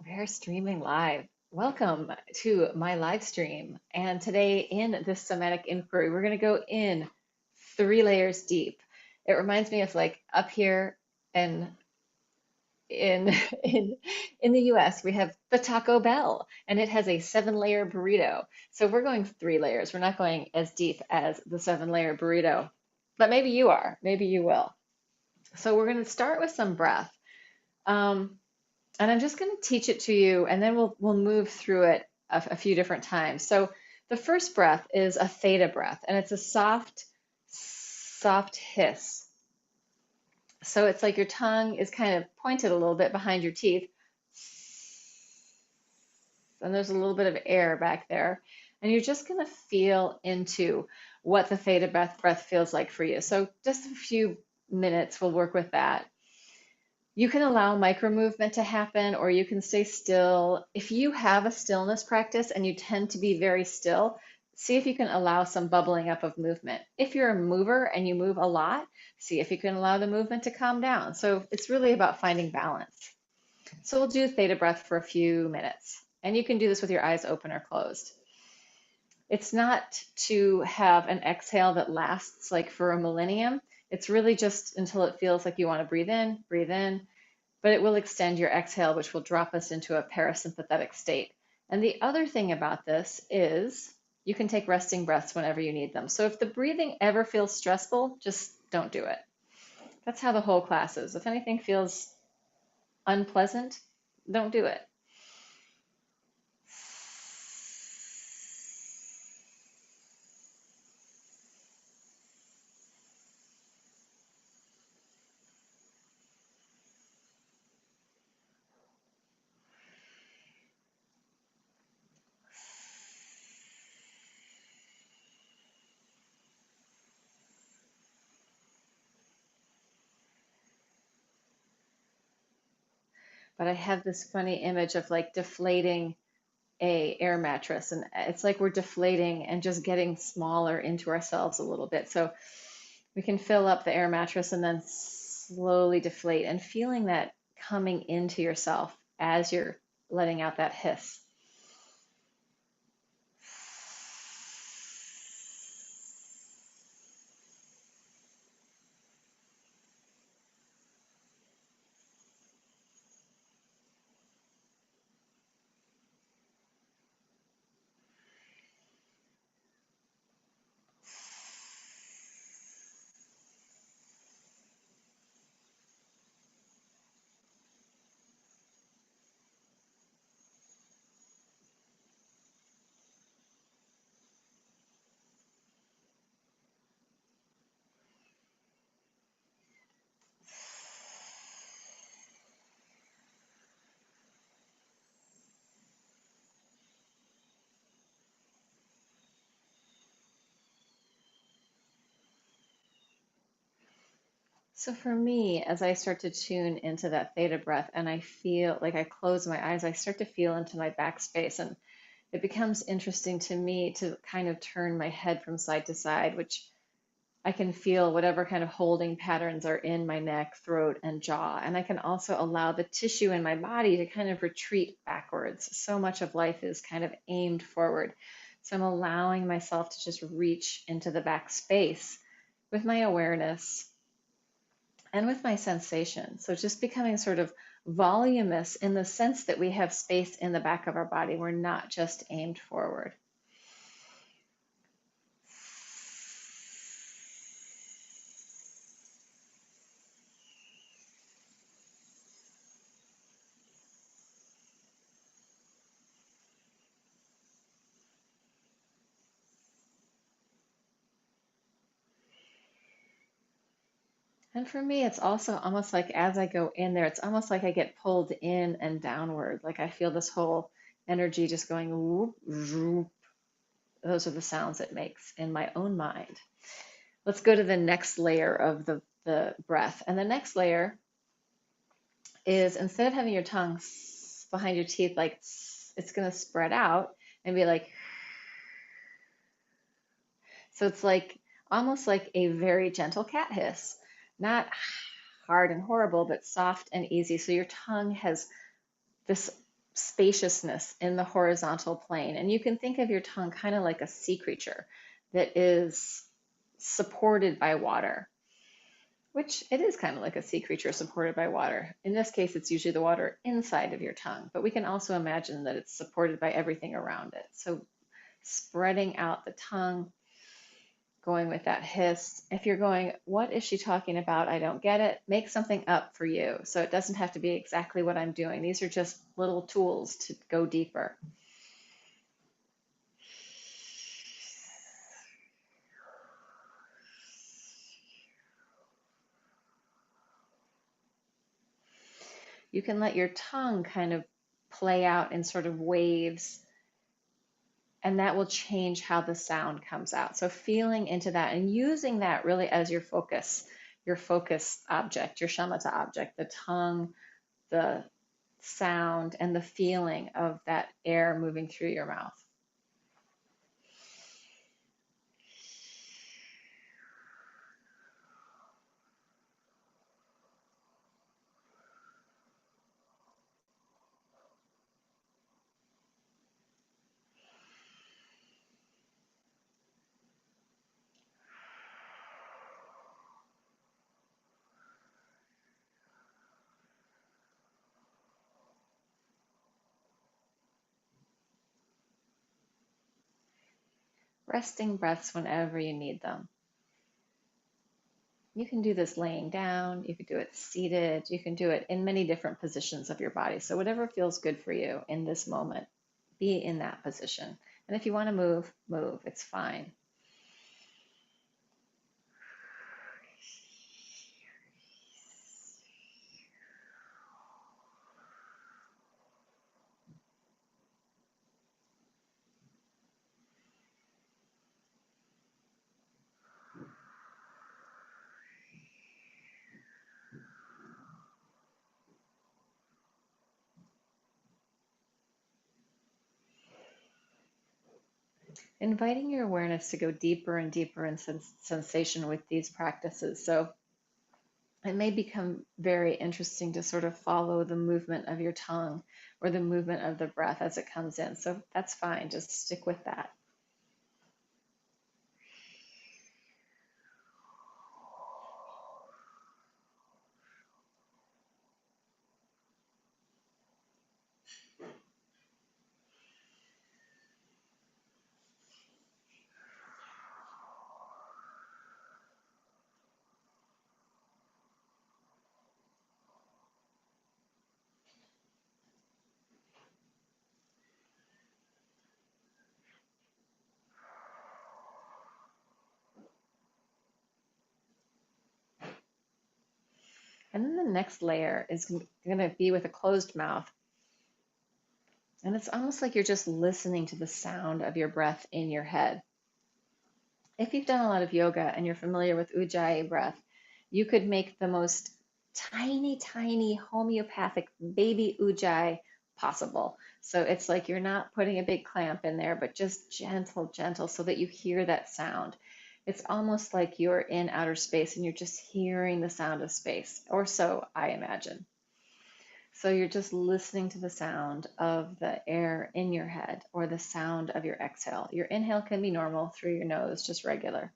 We're streaming live. Welcome to my live stream. And today, in this somatic inquiry, we're going to go in 3 layers deep. It reminds me of like up here and in in in the US, we have the Taco Bell, and it has a 7 layer burrito. So we're going 3 layers. We're not going as deep as the 7 layer burrito, but maybe you are. Maybe you will. So we're going to start with some breath. Um, And I'm just going to teach it to you, and then we'll move through it a few different times. So the first breath is a theta breath, and it's a soft hiss. So it's like your tongue is kind of pointed a little bit behind your teeth, and there's a little bit of air back there. And you're just going to feel into what the theta breath feels like for you. So just a few minutes, we'll work with that. You can allow micro movement to happen, or you can stay still. If you have a stillness practice and you tend to be very still, see if you can allow some bubbling up of movement. If you're a mover and you move a lot, see if you can allow the movement to calm down. So it's really about finding balance. So we'll do theta breath for a few minutes. And you can do this with your eyes open or closed. It's not to have an exhale that lasts like for a millennium. It's really just until it feels like you want to breathe in, but it will extend your exhale, which will drop us into a parasympathetic state. And the other thing about this is you can take resting breaths whenever you need them. So if the breathing ever feels stressful, just don't do it. That's how the whole class is. If anything feels unpleasant, don't do it. But I have this funny image of like deflating a air mattress, and it's like we're deflating and just getting smaller into ourselves a little bit. So we can fill up the air mattress and then slowly deflate, and feeling that coming into yourself as you're letting out that hiss. So for me, as I start to tune into that theta breath and I feel like I close my eyes, I start to feel into my back space, and it becomes interesting to me to kind of turn my head from side to side, which I can feel whatever kind of holding patterns are in my neck, throat, and jaw. And I can also allow the tissue in my body to kind of retreat backwards. So much of life is kind of aimed forward. So I'm allowing myself to just reach into the back space with my awareness and with my sensation. So just becoming sort of voluminous in the sense that we have space in the back of our body. We're not just aimed forward. And for me, it's also almost like as I go in there, it's almost like I get pulled in and downward. Like I feel this whole energy just going whoop, whoop. Those are the sounds it makes in my own mind. Let's go to the next layer of the breath. And the next layer is, instead of having your tongue behind your teeth, like it's going to spread out and be like, so it's like almost like a very gentle cat hiss, not hard and horrible, but soft and easy. So your tongue has this spaciousness in the horizontal plane. And you can think of your tongue kind of like a sea creature that is supported by water, which it is kind of like a sea creature supported by water. In this case, it's usually the water inside of your tongue, but we can also imagine that it's supported by everything around it. So spreading out the tongue, going with that hiss. If you're going, what is she talking about? I don't get it. Make something up for you. So it doesn't have to be exactly what I'm doing. These are just little tools to go deeper. You can let your tongue kind of play out in sort of waves, and that will change how the sound comes out. So feeling into that and using that really as your focus object, your shamatha object, the tongue, the sound, and the feeling of that air moving through your mouth. Resting breaths whenever you need them. You can do this laying down, you can do it seated, you can do it in many different positions of your body. So whatever feels good for you in this moment, be in that position. And if you want to move, move. It's fine. Inviting your awareness to go deeper and deeper in sensation with these practices. So it may become very interesting to sort of follow the movement of your tongue or the movement of the breath as it comes in. So that's fine. Just stick with that. And then the next layer is going to be with a closed mouth. And it's almost like you're just listening to the sound of your breath in your head. If you've done a lot of yoga and you're familiar with Ujjayi breath, you could make the most tiny, tiny homeopathic baby Ujjayi possible. So it's like you're not putting a big clamp in there, but just gentle, gentle, so that you hear that sound. It's almost like you're in outer space and you're just hearing the sound of space, or so I imagine. So you're just listening to the sound of the air in your head or the sound of your exhale. Your inhale can be normal through your nose, just regular.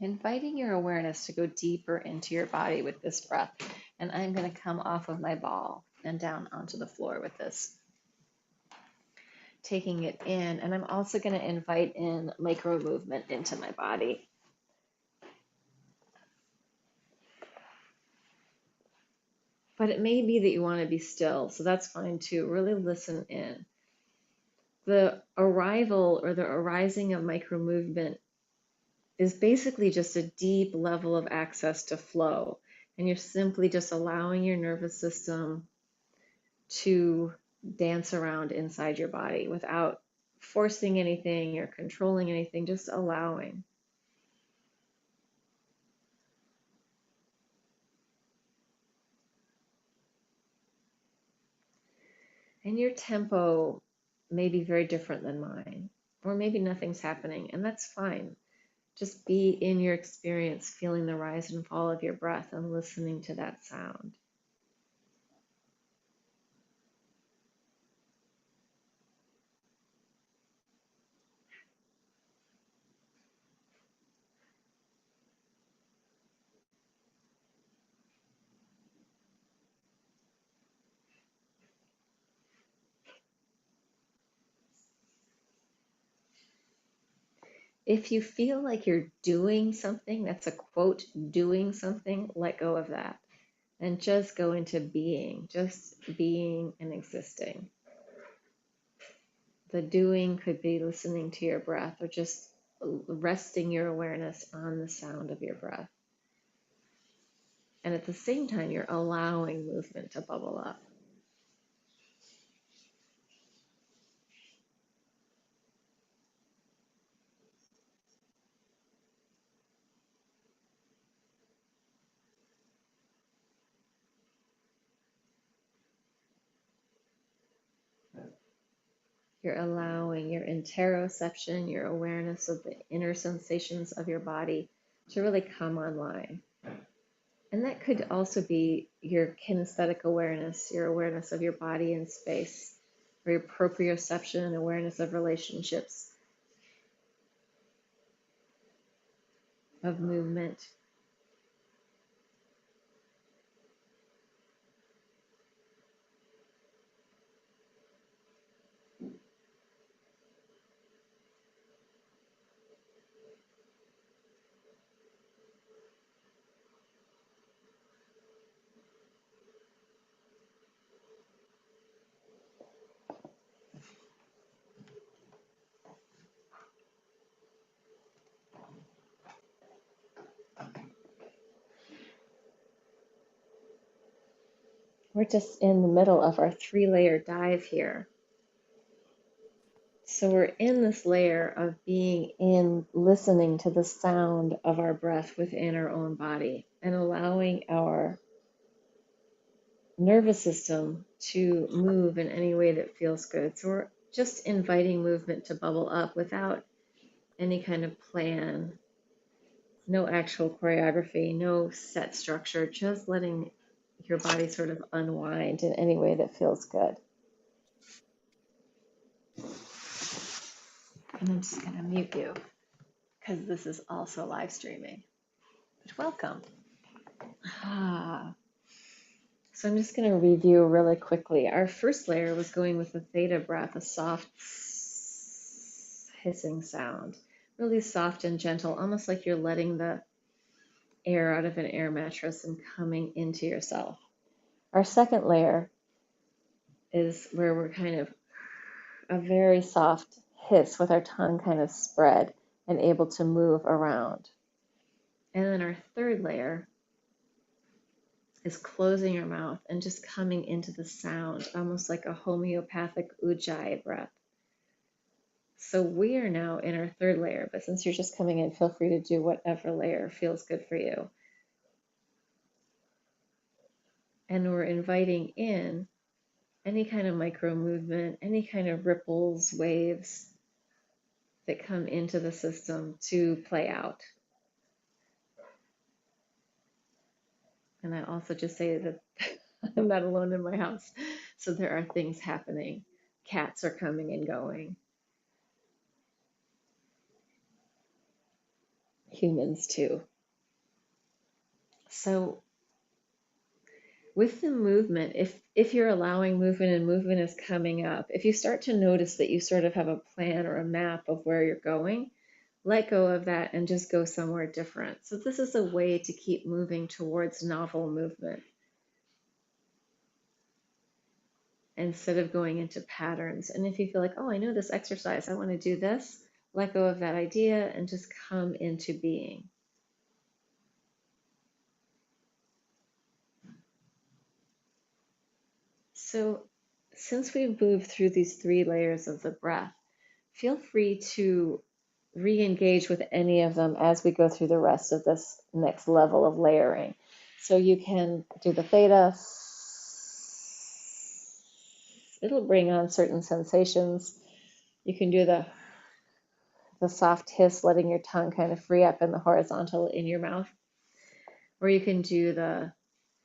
Inviting your awareness to go deeper into your body with this breath. And I'm going to come off of my ball and down onto the floor with this. Taking it in, and I'm also going to invite in micro movement into my body. But it may be that you want to be still, so that's fine too. Really listen in. The arrival or the arising of micro movement is basically just a deep level of access to flow. And you're simply just allowing your nervous system to dance around inside your body without forcing anything or controlling anything, just allowing. And your tempo may be very different than mine, or maybe nothing's happening, and that's fine. Just be in your experience, feeling the rise and fall of your breath and listening to that sound. If you feel like you're doing something, that's a quote, doing something, let go of that and just go into just being and existing. The doing could be listening to your breath or just resting your awareness on the sound of your breath. And at the same time, you're allowing movement to bubble up. You're allowing your interoception, your awareness of the inner sensations of your body to really come online. And that could also be your kinesthetic awareness, your awareness of your body in space, or your proprioception and awareness of relationships, of movement. We're just in the middle of our 3-layer dive here. So we're in this layer of being in listening to the sound of our breath within our own body and allowing our nervous system to move in any way that feels good. So we're just inviting movement to bubble up without any kind of plan, no actual choreography, no set structure, just letting your body sort of unwind in any way that feels good. And I'm just going to mute you because this is also live streaming. But welcome. So I'm just going to review really quickly. Our first layer was going with the theta breath, a soft hissing sound, really soft and gentle, almost like you're letting the air out of an air mattress and coming into yourself. Our second layer is where we're kind of a very soft hiss with our tongue kind of spread and able to move around. And then our third layer is closing your mouth and just coming into the sound, almost like a homeopathic ujjayi breath. So we are now in our third layer, but since you're just coming in, feel free to do whatever layer feels good for you. And we're inviting in any kind of micro movement, any kind of ripples, waves that come into the system to play out. And I also just say that I'm not alone in my house. So there are things happening. Cats are coming and going. Humans too. So with the movement, if you're allowing movement and movement is coming up, if you start to notice that you sort of have a plan or a map of where you're going, let go of that and just go somewhere different. So this is a way to keep moving towards novel movement instead of going into patterns. And if you feel like, oh, I know this exercise, I want to do this, let go of that idea and just come into being. So since we've moved through these 3 layers of the breath, feel free to re-engage with any of them as we go through the rest of this next level of layering. So you can do the theta It'll bring on certain sensations. You can do the soft hiss, letting your tongue kind of free up in the horizontal in your mouth. Or you can do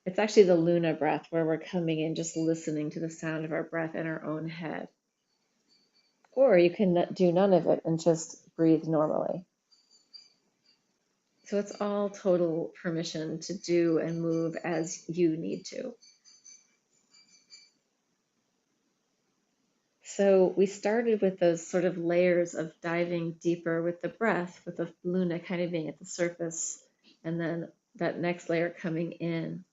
it's actually the Luna breath, where we're coming in just listening to the sound of our breath in our own head. Or you can do none of it and just breathe normally. So it's all total permission to do and move as you need to. So we started with those sort of layers of diving deeper with the breath, with the Luna kind of being at the surface, and then that next layer coming in.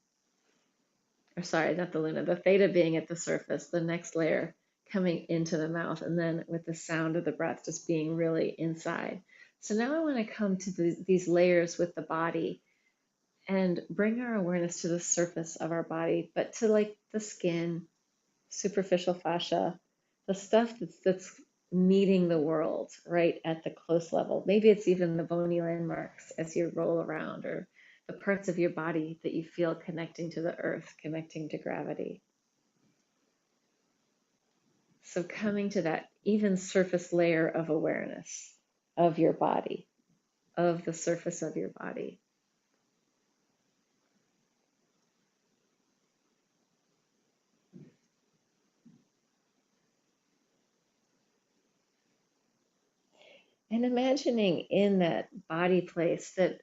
Or sorry, not the Luna, the Theta being at the surface, the next layer coming into the mouth, and then with the sound of the breath just being really inside. So now I want to come to these layers with the body and bring our awareness to the surface of our body, but to like the skin, superficial fascia, the stuff that's meeting the world right at the close level. Maybe it's even the bony landmarks as you roll around, or the parts of your body that you feel connecting to the earth, connecting to gravity. So coming to that even surface layer of awareness of your body, of the surface of your body. And imagining in that body place that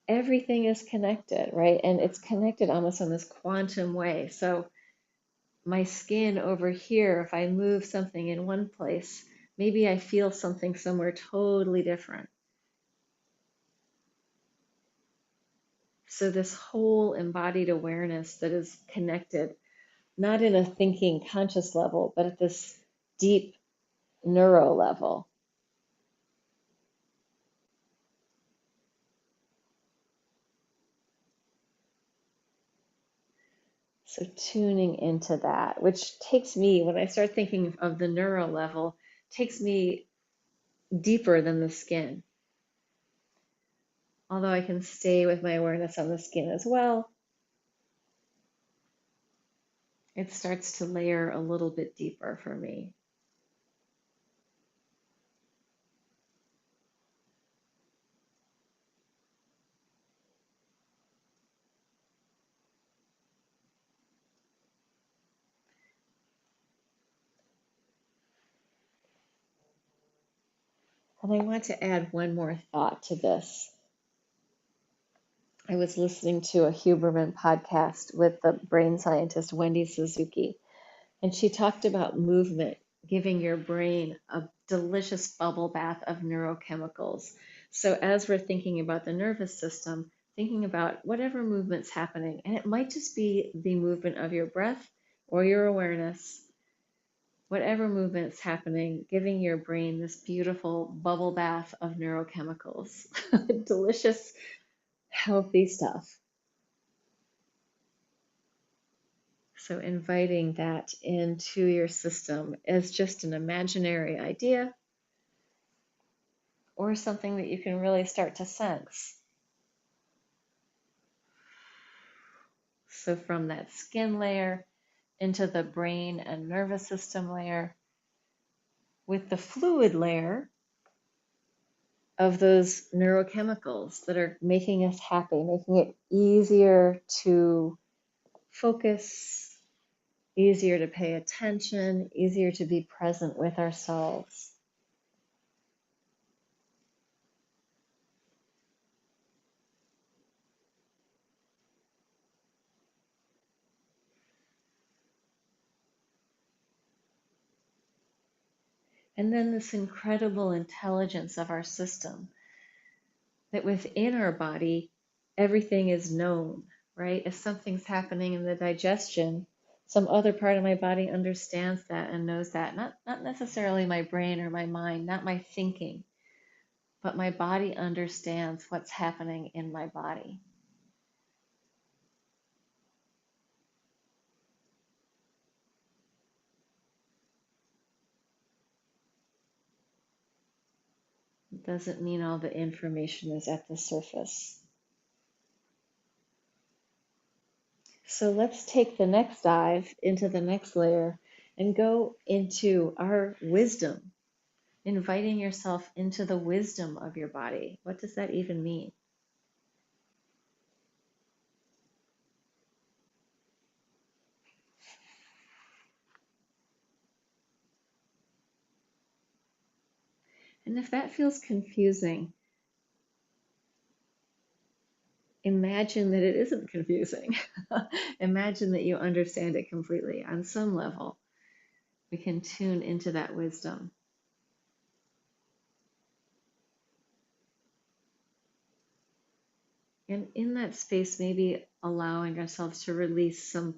everything is connected, right? And it's connected almost in this quantum way. So my skin over here, if I move something in one place, maybe I feel something somewhere totally different. So this whole embodied awareness that is connected, not in a thinking conscious level, but at this deep neuro level. So tuning into that, which takes me, when I start thinking of the neuro level, takes me deeper than the skin. Although I can stay with my awareness on the skin as well, it starts to layer a little bit deeper for me. And I want to add one more thought to this. I was listening to a Huberman podcast with the brain scientist Wendy Suzuki, and she talked about movement giving your brain a delicious bubble bath of neurochemicals. So as we're thinking about the nervous system, thinking about whatever movement's happening, and it might just be the movement of your breath or your awareness, whatever movement's happening, giving your brain this beautiful bubble bath of neurochemicals. Delicious, healthy stuff. So inviting that into your system as just an imaginary idea or something that you can really start to sense. So from that skin layer into the brain and nervous system layer, with the fluid layer of those neurochemicals that are making us happy, making it easier to focus, easier to pay attention, easier to be present with ourselves. And then this incredible intelligence of our system, that within our body, everything is known, right? If something's happening in the digestion, some other part of my body understands that and knows that. Not necessarily my brain or my mind, not my thinking, but my body understands what's happening in my body. It doesn't mean all the information is at the surface. So let's take the next dive into the next layer and go into our wisdom, inviting yourself into the wisdom of your body. What does that even mean? And if that feels confusing, imagine that it isn't confusing. Imagine that you understand it completely on some level. We can tune into that wisdom. And in that space, maybe allowing ourselves to release some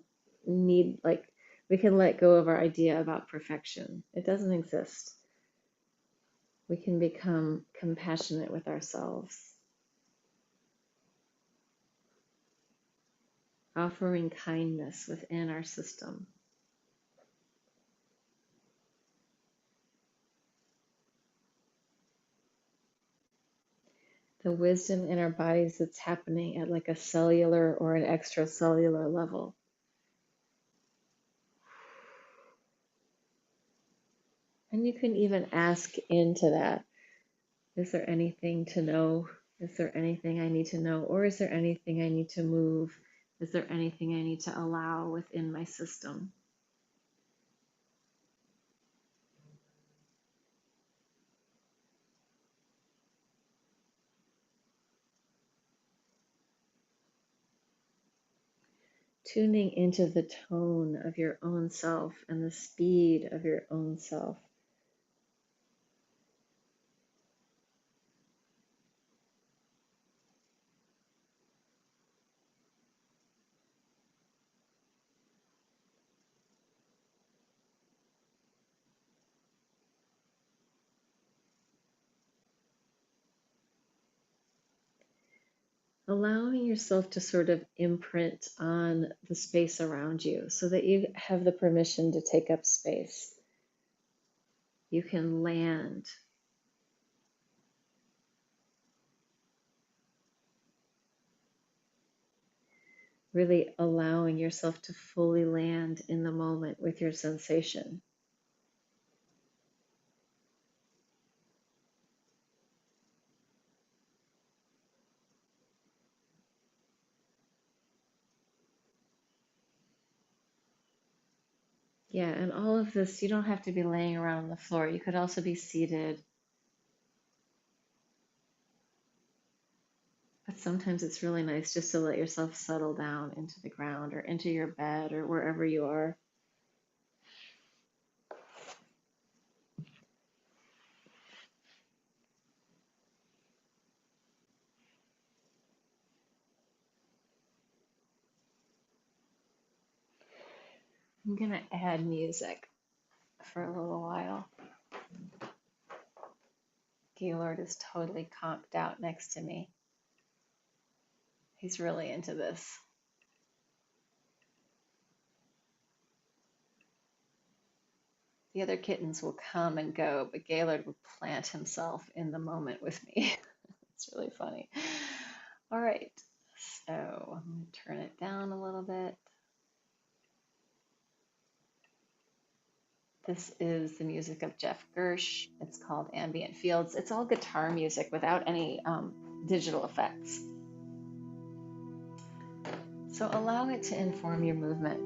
need, like we can let go of our idea about perfection. It doesn't exist. We can become compassionate with ourselves, offering kindness within our system. The wisdom in our bodies that's happening at like a cellular or an extracellular level. And you can even ask into that. Is there anything to know? Is there anything I need to know? Or is there anything I need to move? Is there anything I need to allow within my system? Tuning into the tone of your own self and the speed of your own self. Allowing yourself to sort of imprint on the space around you so that you have the permission to take up space. You can land. Really allowing yourself to fully land in the moment with your sensation. Yeah, and all of this, you don't have to be laying around on the floor. You could also be seated. But sometimes it's really nice just to let yourself settle down into the ground or into your bed or wherever you are. I'm going to add music for a little while. Gaylord is totally conked out next to me. He's really into this. The other kittens will come and go, but Gaylord will plant himself in the moment with me. It's really funny. All right, so I'm going to turn it down a little bit. This is the music of Jeff Gersh. It's called Ambient Fields. It's all guitar music without any digital effects. So allow it to inform your movement.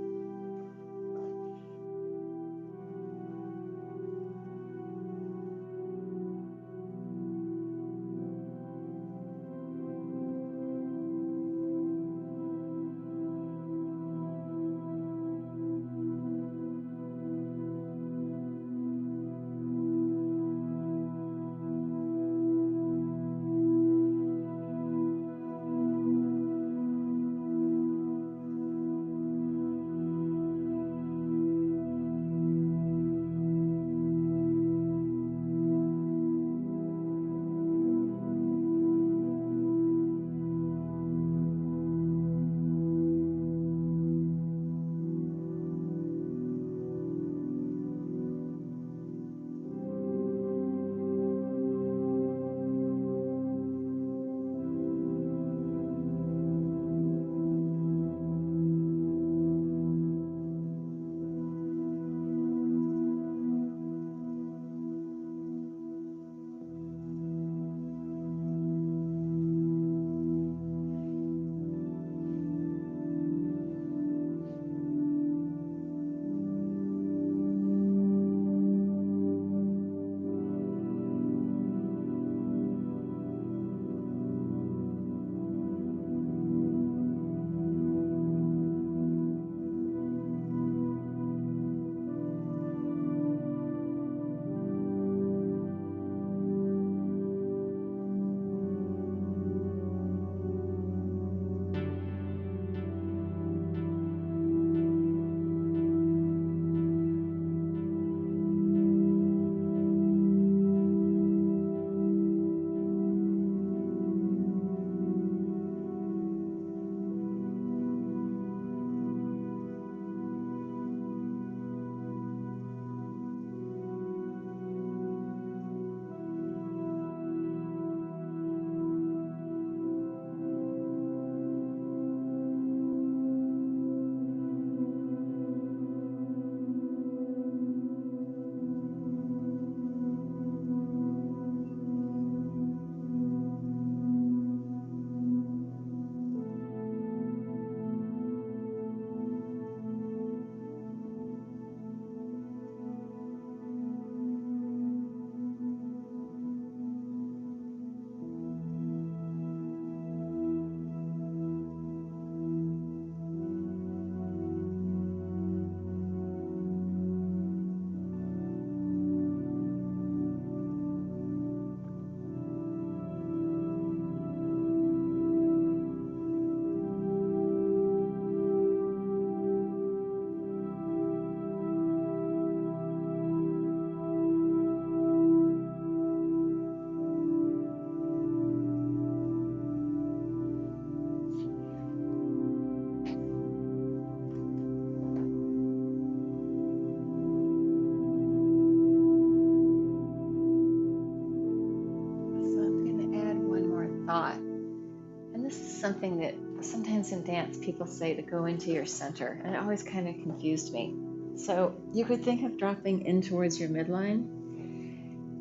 thought. And this is something that sometimes in dance people say to go into your center, and it always kind of confused me. So you could think of dropping in towards your midline,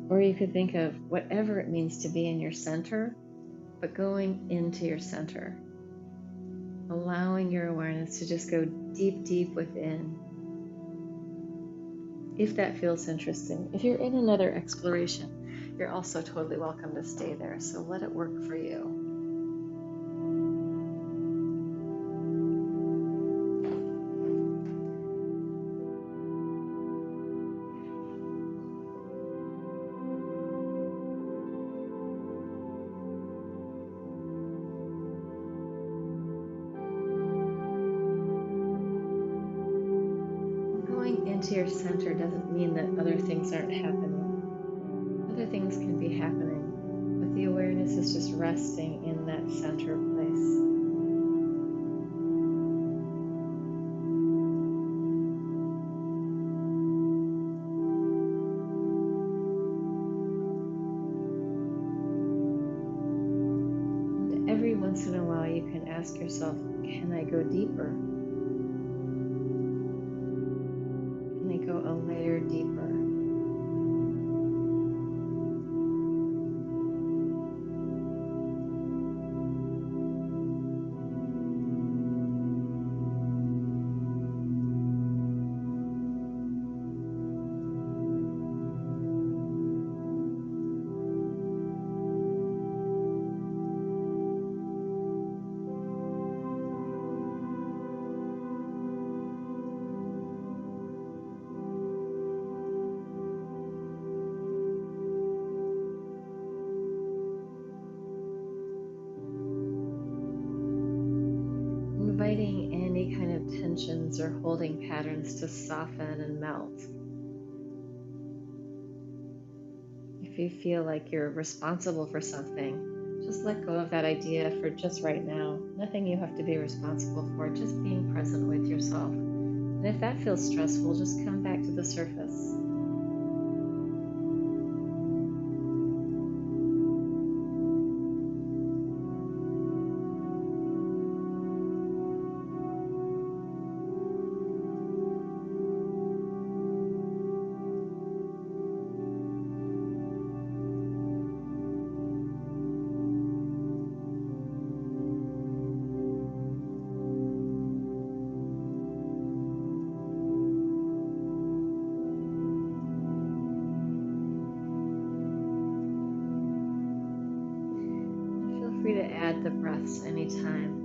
or you could think of whatever it means to be in your center, but going into your center, allowing your awareness to just go deep, deep within. If that feels interesting. If you're in another exploration, you're also totally welcome to stay there. So let it work for you. Going into your center doesn't mean that other things aren't happening. Other things can be happening, but the awareness is just resting in that center place. And every once in a while you can ask yourself, can I go deeper? Can I go a layer deeper? Inviting any kind of tensions or holding patterns to soften and melt. If you feel like you're responsible for something, just let go of that idea for just right now. Nothing you have to be responsible for, just being present with yourself. And if that feels stressful, just come back to the surface. Free to add the breaths anytime.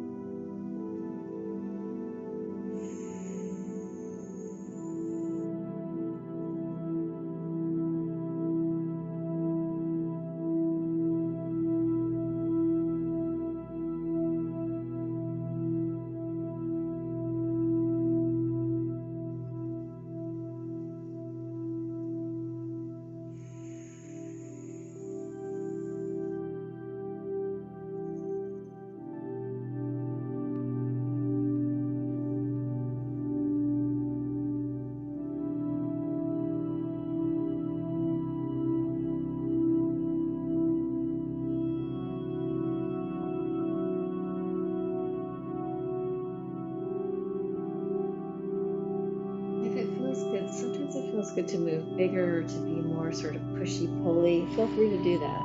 Sometimes it feels good to move bigger, to be more sort of pushy-pulley. Feel free to do that.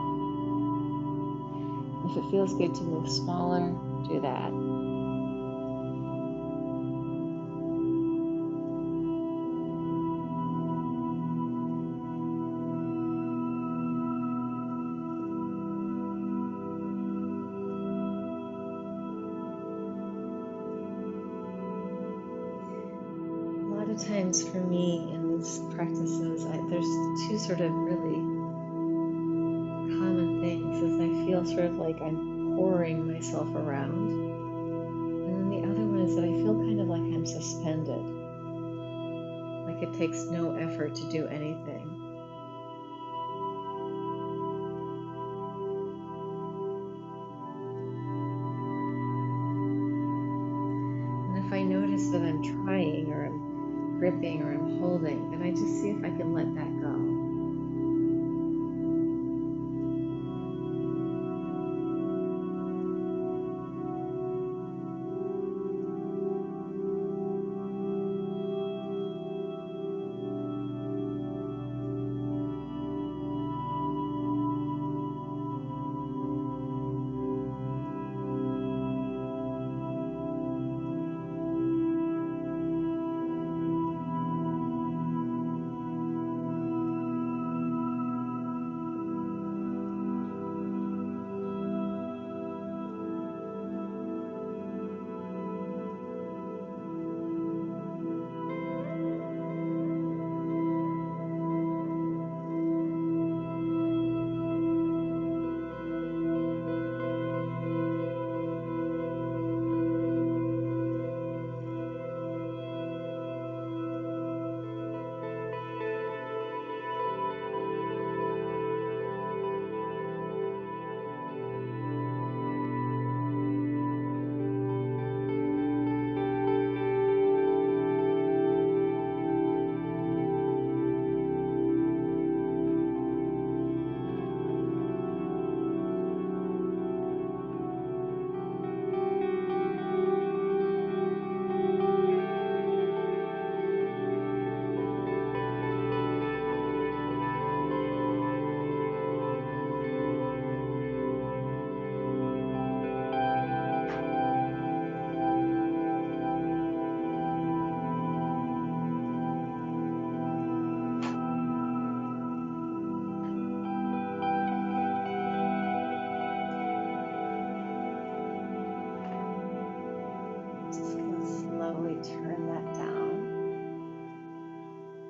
If it feels good to move smaller, do that. Times for me in these practices, there's two sort of really common things. Is I feel sort of like I'm pouring myself around, and then the other one is that I feel kind of like I'm suspended, like it takes no effort to do anything. And if I notice that I'm trying or I'm gripping or I'm holding, then I just see if I can let that go.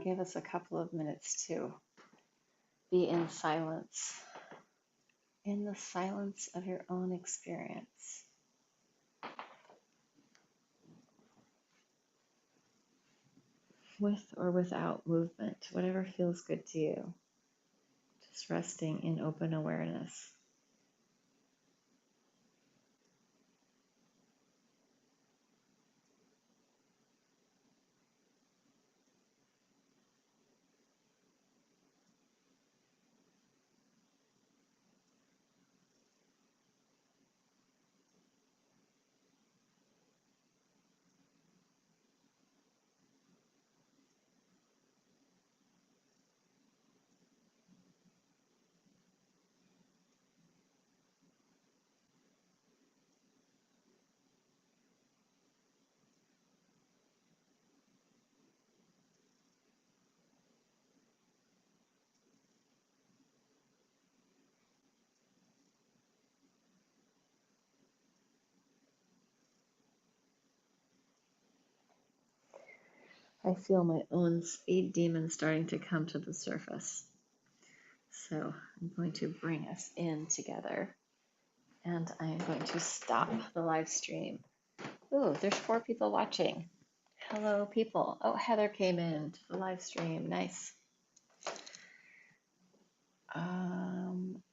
give us a couple of minutes to be in silence, in the silence of your own experience, with or without movement, whatever feels good to you. Just resting in open awareness. I feel my own speed demon starting to come to the surface. So I'm going to bring us in together, and I'm going to stop the live stream. Ooh, there's 4 people watching. Hello, people. Oh, Heather came in to the live stream. Nice.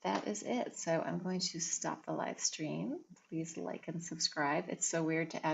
That is it. So I'm going to stop the live stream. Please like and subscribe. It's so weird to add